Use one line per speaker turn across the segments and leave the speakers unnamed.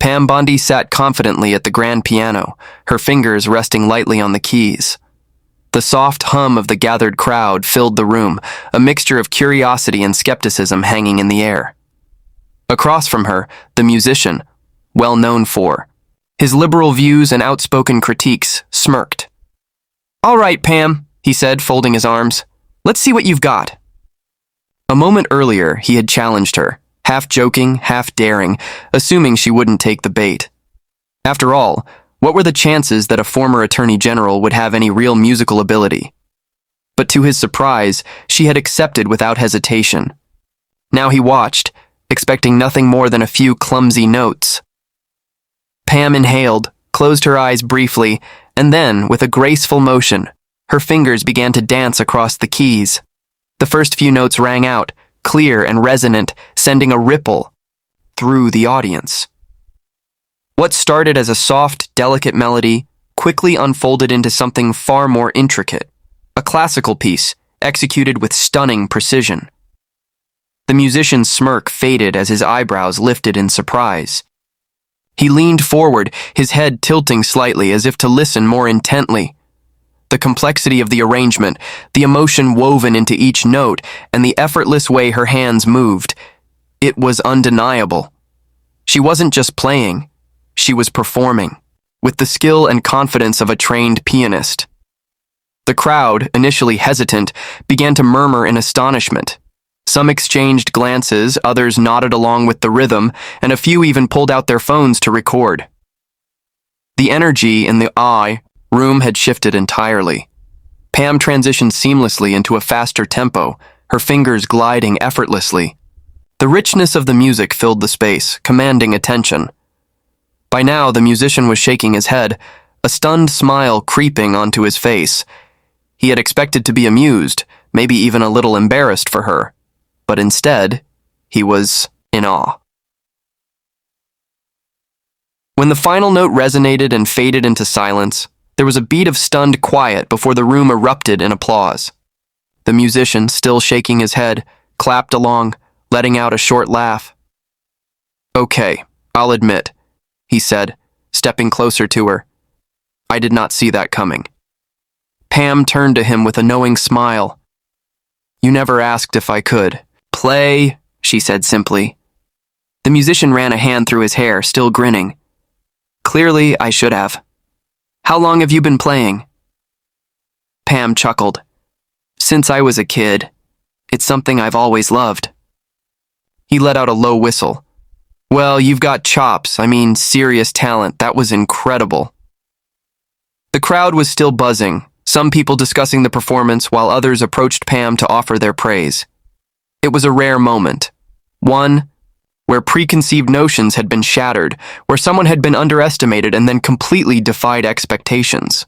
Pam Bondi sat confidently at the grand piano, her fingers resting lightly on the keys. The soft hum of the gathered crowd filled the room, a mixture of curiosity and skepticism hanging in the air. Across from her, the musician, well known for his liberal views and outspoken critiques, smirked. "All right, Pam," he said, folding his arms. "Let's see what you've got." A moment earlier, he had challenged her, half joking, half daring, assuming she wouldn't take the bait. After all, what were the chances that a former attorney general would have any real musical ability? But to his surprise, she had accepted without hesitation. Now he watched, expecting nothing more than a few clumsy notes. Pam inhaled, closed her eyes briefly, and then, with a graceful motion, her fingers began to dance across the keys. The first few notes rang out, clear and resonant, sending a ripple through the audience. What started as a soft, delicate melody quickly unfolded into something far more intricate, a classical piece executed with stunning precision. The musician's smirk faded as his eyebrows lifted in surprise. He leaned forward, his head tilting slightly as if to listen more intently. The complexity of the arrangement, the emotion woven into each note, and the effortless way her hands moved, it was undeniable. She wasn't just playing. She was performing, with the skill and confidence of a trained pianist. The crowd, initially hesitant, began to murmur in astonishment. Some exchanged glances, others nodded along with the rhythm, and a few even pulled out their phones to record. The energy in the room had shifted entirely. Pam transitioned seamlessly into a faster tempo, her fingers gliding effortlessly. The richness of the music filled the space, commanding attention. By now, the musician was shaking his head, a stunned smile creeping onto his face. He had expected to be amused, maybe even a little embarrassed for her, but instead, he was in awe. When the final note resonated and faded into silence, there was a beat of stunned quiet before the room erupted in applause. The musician, still shaking his head, clapped along, letting out a short laugh. "Okay, I'll admit," he said, stepping closer to her. "I did not see that coming." Pam turned to him with a knowing smile. "You never asked if I could." "Play," she said simply. The musician ran a hand through his hair, still grinning. "Clearly, I should have. How long have you been playing?" Pam chuckled. "Since I was a kid. It's something I've always loved." He let out a low whistle. "Well, you've got chops, serious talent. That was incredible." The crowd was still buzzing, some people discussing the performance while others approached Pam to offer their praise. It was a rare moment, one where preconceived notions had been shattered, where someone had been underestimated and then completely defied expectations.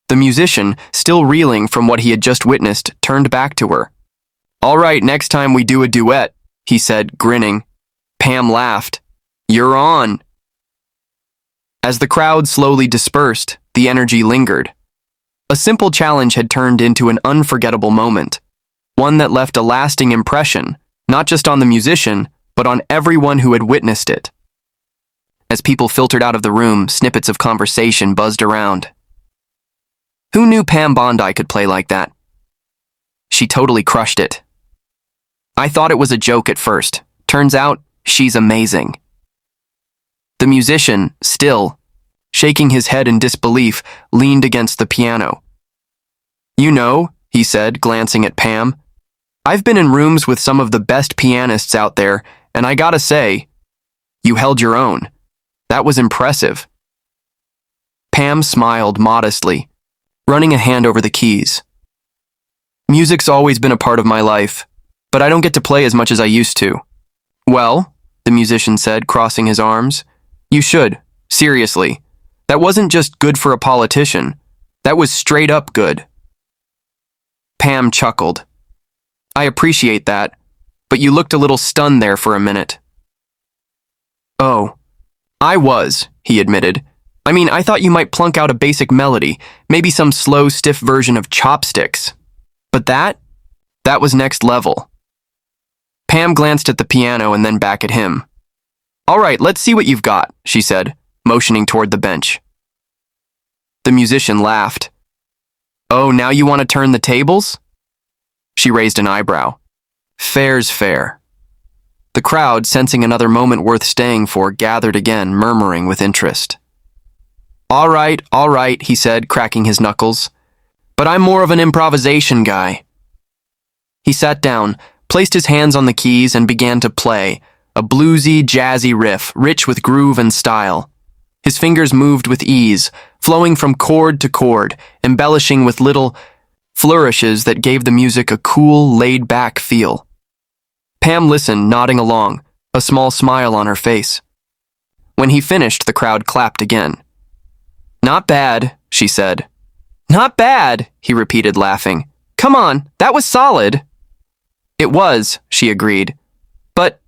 The musician, still reeling from what he had just witnessed, turned back to her. "All right, next time we do a duet," he said, grinning. Pam laughed. "You're on." As the crowd slowly dispersed, the energy lingered. A simple challenge had turned into an unforgettable moment, one that left a lasting impression, not just on the musician, but on everyone who had witnessed it. As people filtered out of the room, snippets of conversation buzzed around. "Who knew Pam Bondi could play like that? She totally crushed it. I thought it was a joke at first. Turns out, she's amazing." The musician, still, shaking his head in disbelief, leaned against the piano. "You know," he said, glancing at Pam, "I've been in rooms with some of the best pianists out there, and I gotta say, you held your own. That was impressive." Pam smiled modestly, running a hand over the keys. "Music's always been a part of my life, but I don't get to play as much as I used to." "Well," the musician said, crossing his arms, "you should, seriously. That wasn't just good for a politician. That was straight up good." Pam chuckled. "I appreciate that, but you looked a little stunned there for a minute." "Oh, I was," he admitted. I thought you might plunk out a basic melody, maybe some slow, stiff version of Chopsticks. But that was next level." Pam glanced at the piano and then back at him. All right, let's see what you've got, she said, motioning toward the bench. The musician laughed. Oh, now you want to turn the tables? She raised an eyebrow. Fair's fair. The crowd, sensing another moment worth staying for, gathered again, murmuring with interest. All right, he said, cracking his knuckles. But I'm more of an improvisation guy. He sat down, placed his hands on the keys, and began to play, a bluesy, jazzy riff, rich with groove and style. His fingers moved with ease, flowing from chord to chord, embellishing with little flourishes that gave the music a cool, laid-back feel. Pam listened, nodding along, a small smile on her face. When he finished, the crowd clapped again. Not bad, she said. Not bad, he repeated, laughing. Come on, that was solid. It was, she agreed. But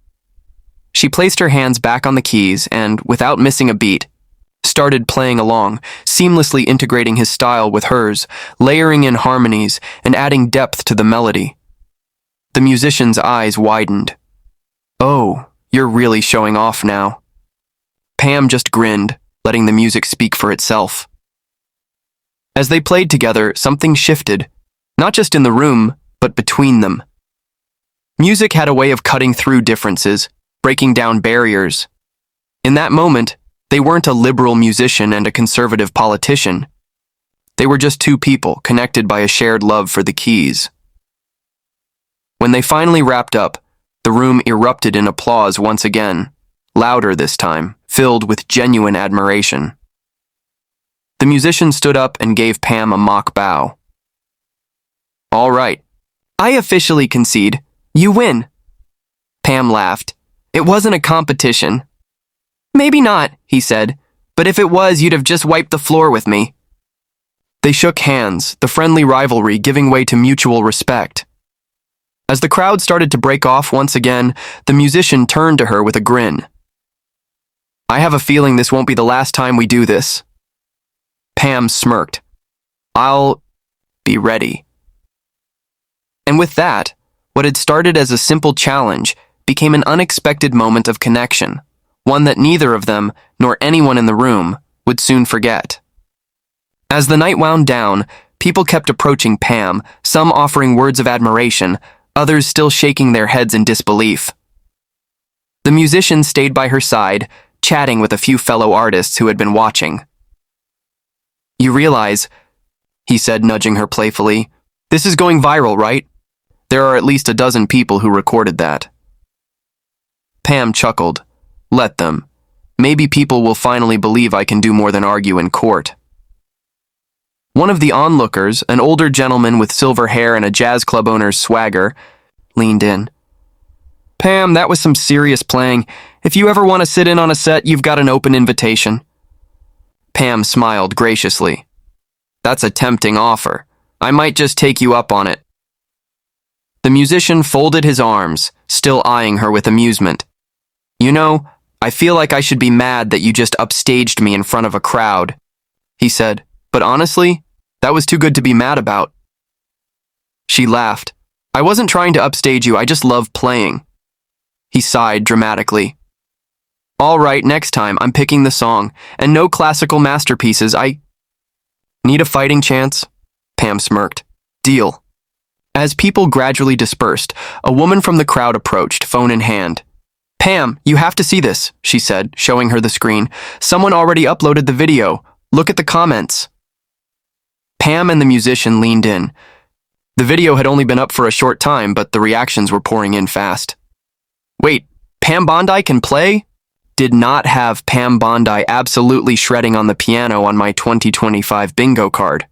she placed her hands back on the keys and, without missing a beat, started playing along, seamlessly integrating his style with hers, layering in harmonies and adding depth to the melody. The musician's eyes widened. Oh, you're really showing off now. Pam just grinned, letting the music speak for itself. As they played together, something shifted, not just in the room, but between them. Music had a way of cutting through differences, breaking down barriers. In that moment, they weren't a liberal musician and a conservative politician. They were just two people connected by a shared love for the keys. When they finally wrapped up, the room erupted in applause once again, louder this time, filled with genuine admiration. The musician stood up and gave Pam a mock bow. All right, I officially concede. You win. Pam laughed. It wasn't a competition. Maybe not, he said, but if it was, you'd have just wiped the floor with me. They shook hands, the friendly rivalry giving way to mutual respect. As the crowd started to break off once again, the musician turned to her with a grin. I have a feeling this won't be the last time we do this. Pam smirked. I'll be ready. And with that, what had started as a simple challenge became an unexpected moment of connection, one that neither of them, nor anyone in the room, would soon forget. As the night wound down, people kept approaching Pam, some offering words of admiration, others still shaking their heads in disbelief. The musician stayed by her side, chatting with a few fellow artists who had been watching. You realize, he said, nudging her playfully, this is going viral, right? There are at least a dozen people who recorded that. Pam chuckled. Let them. Maybe people will finally believe I can do more than argue in court. One of the onlookers, an older gentleman with silver hair and a jazz club owner's swagger, leaned in. Pam, that was some serious playing. If you ever want to sit in on a set, you've got an open invitation. Pam smiled graciously. That's a tempting offer. I might just take you up on it. The musician folded his arms, still eyeing her with amusement. You know, I feel like I should be mad that you just upstaged me in front of a crowd, he said, but honestly, that was too good to be mad about. She laughed. I wasn't trying to upstage you, I just love playing. He sighed dramatically. All right, next time I'm picking the song, and no classical masterpieces, I need a fighting chance? Pam smirked. Deal. As people gradually dispersed, a woman from the crowd approached, phone in hand. Pam, you have to see this, she said, showing her the screen. Someone already uploaded the video. Look at the comments. Pam and the musician leaned in. The video had only been up for a short time, but the reactions were pouring in fast. Wait, Pam Bondi can play? Did not have Pam Bondi absolutely shredding on the piano on my 2025 bingo card.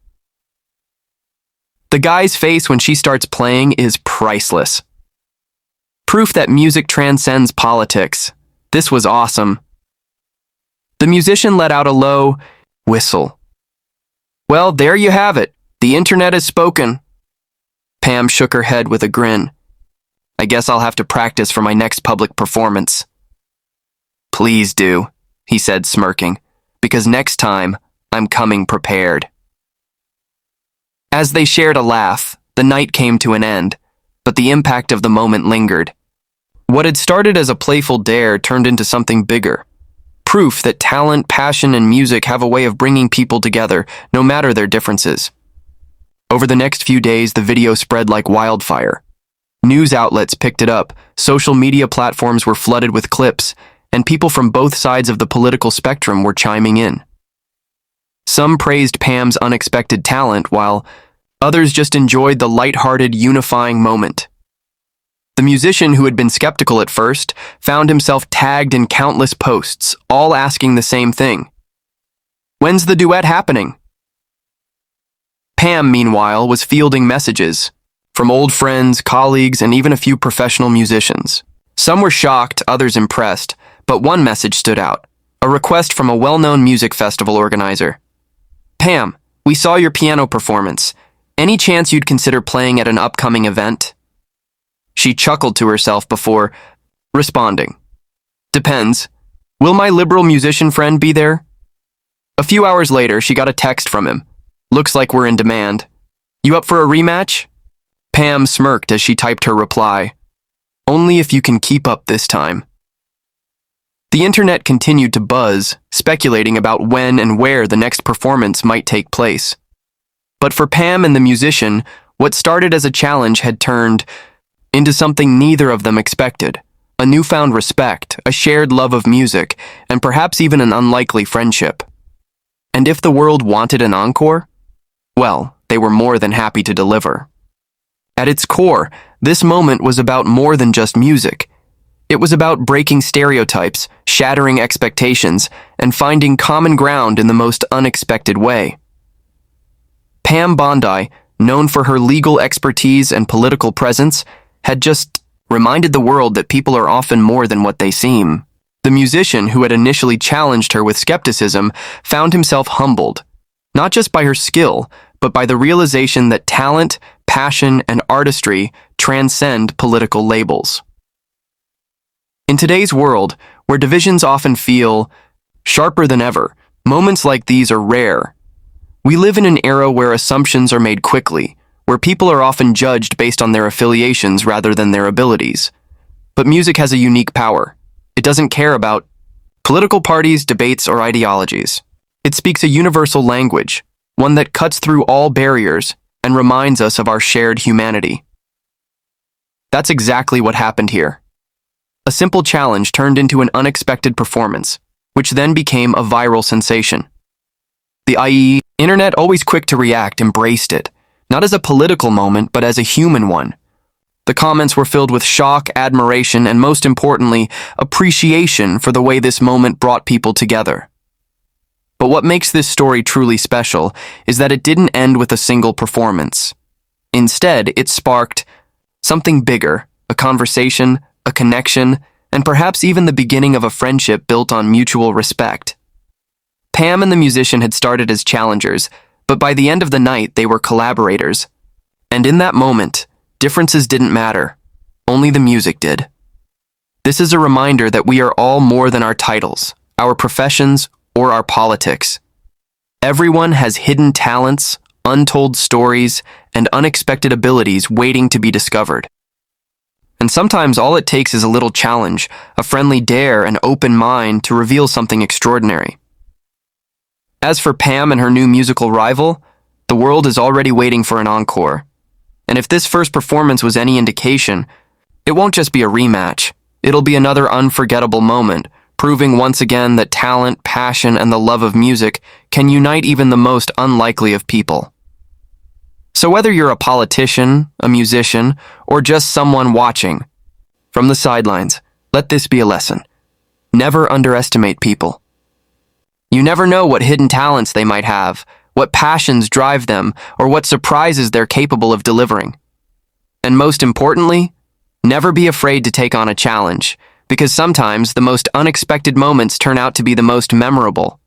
The guy's face when she starts playing is priceless. Proof that music transcends politics. This was awesome. The musician let out a low whistle. Well, there you have it. The internet has spoken. Pam shook her head with a grin. I guess I'll have to practice for my next public performance. Please do, he said, smirking, because next time I'm coming prepared. As they shared a laugh, the night came to an end, but the impact of the moment lingered. What had started as a playful dare turned into something bigger. Proof that talent, passion, and music have a way of bringing people together, no matter their differences. Over the next few days, the video spread like wildfire. News outlets picked it up, social media platforms were flooded with clips, and people from both sides of the political spectrum were chiming in. Some praised Pam's unexpected talent, while others just enjoyed the lighthearted, unifying moment. The musician, who had been skeptical at first, found himself tagged in countless posts, all asking the same thing. "When's the duet happening?" Pam, meanwhile, was fielding messages from old friends, colleagues, and even a few professional musicians. Some were shocked, others impressed, but one message stood out, a request from a well-known music festival organizer. "Pam, we saw your piano performance. Any chance you'd consider playing at an upcoming event?" She chuckled to herself before responding. "Depends. Will my liberal musician friend be there?" A few hours later, she got a text from him. "Looks like we're in demand. You up for a rematch?" Pam smirked as she typed her reply. "Only if you can keep up this time." The internet continued to buzz, speculating about when and where the next performance might take place. But for Pam and the musician, what started as a challenge had turned into something neither of them expected, a newfound respect, a shared love of music, and perhaps even an unlikely friendship. And if the world wanted an encore? Well, they were more than happy to deliver. At its core, this moment was about more than just music. It was about breaking stereotypes, shattering expectations, and finding common ground in the most unexpected way. Pam Bondi, known for her legal expertise and political presence, had just reminded the world that people are often more than what they seem. The musician, who had initially challenged her with skepticism, found himself humbled, not just by her skill, but by the realization that talent, passion, and artistry transcend political labels. In today's world, where divisions often feel sharper than ever, moments like these are rare. We live in an era where assumptions are made quickly, where people are often judged based on their affiliations rather than their abilities. But music has a unique power. It doesn't care about political parties, debates, or ideologies. It speaks a universal language, one that cuts through all barriers and reminds us of our shared humanity. That's exactly what happened here. A simple challenge turned into an unexpected performance, which then became a viral sensation. The internet, always quick to react, embraced it, not as a political moment, but as a human one. The comments were filled with shock, admiration, and most importantly, appreciation for the way this moment brought people together. But what makes this story truly special is that it didn't end with a single performance. Instead, it sparked something bigger, a conversation, a connection, and perhaps even the beginning of a friendship built on mutual respect. Pam and the musician had started as challengers, but by the end of the night, they were collaborators. And in that moment, differences didn't matter. Only the music did. This is a reminder that we are all more than our titles, our professions, or our politics. Everyone has hidden talents, untold stories, and unexpected abilities waiting to be discovered. And sometimes all it takes is a little challenge, a friendly dare, an open mind to reveal something extraordinary. As for Pam and her new musical rival, the world is already waiting for an encore. And if this first performance was any indication, it won't just be a rematch. It'll be another unforgettable moment, proving once again that talent, passion, and the love of music can unite even the most unlikely of people. So whether you're a politician, a musician, or just someone watching from the sidelines, let this be a lesson. Never underestimate people. You never know what hidden talents they might have, what passions drive them, or what surprises they're capable of delivering. And most importantly, never be afraid to take on a challenge, because sometimes the most unexpected moments turn out to be the most memorable.